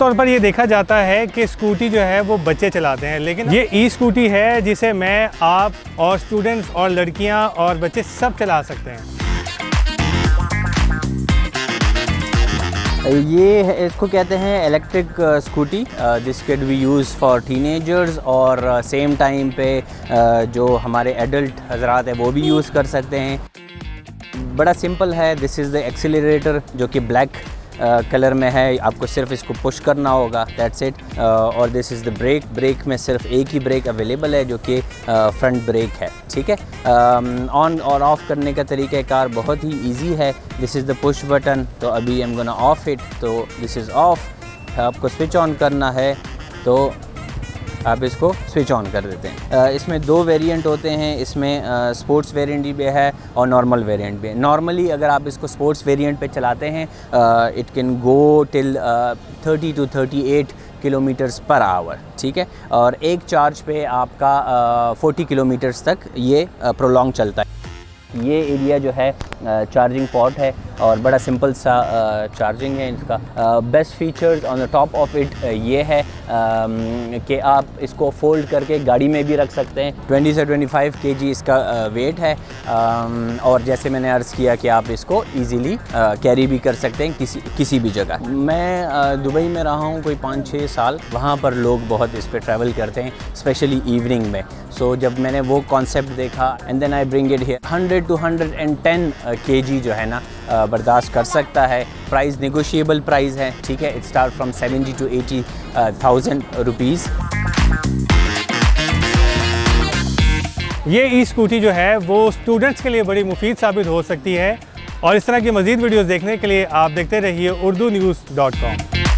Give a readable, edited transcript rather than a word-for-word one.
तौर पर ये देखा जाता है कि स्कूटी जो है वो बच्चे चलाते हैं, लेकिन ये ई स्कूटी है जिसे मैं, आप और स्टूडेंट्स और लड़कियां और बच्चे सब चला सकते हैं। ये इसको कहते हैं electric scooty. This can be use for teenagers और सेम टाइम पे जो हमारे एडल्ट हजरात हैं वो भी यूज़ कर सकते हैं। बड़ा सिंपल है। दिस इज़ द एक्सीलरेटर जो कि ब्लैक कलर में है। आपको सिर्फ इसको पुश करना होगा, दैट्स इट। और this is the break. Break में सिर्फ एक ही ब्रेक अवेलेबल है जो कि फ्रंट ब्रेक है, ठीक है। ऑन और ऑफ़ करने का तरीक़ाकार बहुत ही इजी है। This is the push button, तो अभी I am gonna of it, तो दिस इज़ ऑफ। आपको स्विच ऑन करना है तो आप इसको स्विच ऑन कर देते हैं। इसमें दो वेरिएंट होते हैं, इसमें स्पोर्ट्स वेरिएंट भी है और नॉर्मल वेरिएंट भी है। नॉर्मली अगर आप इसको स्पोर्ट्स वेरिएंट पे चलाते हैं it can go till 30 to 38 kilometres per hour, ठीक है। और एक चार्ज पे आपका 40 किलोमीटर्स तक ये प्रोलॉन्ग चलता है। ये एरिया जो है चार्जिंग पॉट है और बड़ा सिंपल सा चार्जिंग है इसका। Best features on the top of it ये है कि आप इसको फोल्ड करके गाड़ी में भी रख सकते हैं। 20 से 25 kg इसका वेट है और जैसे मैंने अर्ज़ किया कि आप इसको इजीली कैरी भी कर सकते हैं किसी भी जगह। मैं दुबई में रहा हूँ कोई 5-6 साल, वहाँ पर लोग बहुत इस पर ट्रैवल करते हैं, स्पेशली इवनिंग में। सो जब मैंने वो कॉन्सेप्ट देखा and then I bring it here. 100 to 110 kg जो है ना बर्दाश्त कर सकता है। प्राइस नेगोशिएबल प्राइस है, ठीक है। It start from 70 to 80,000 rupees. ये ई स्कूटी जो है वो स्टूडेंट्स के लिए बड़ी मुफीद साबित हो सकती है। और इस तरह की मज़ीद वीडियोज़ देखने के लिए आप देखते रहिए urdunews.com।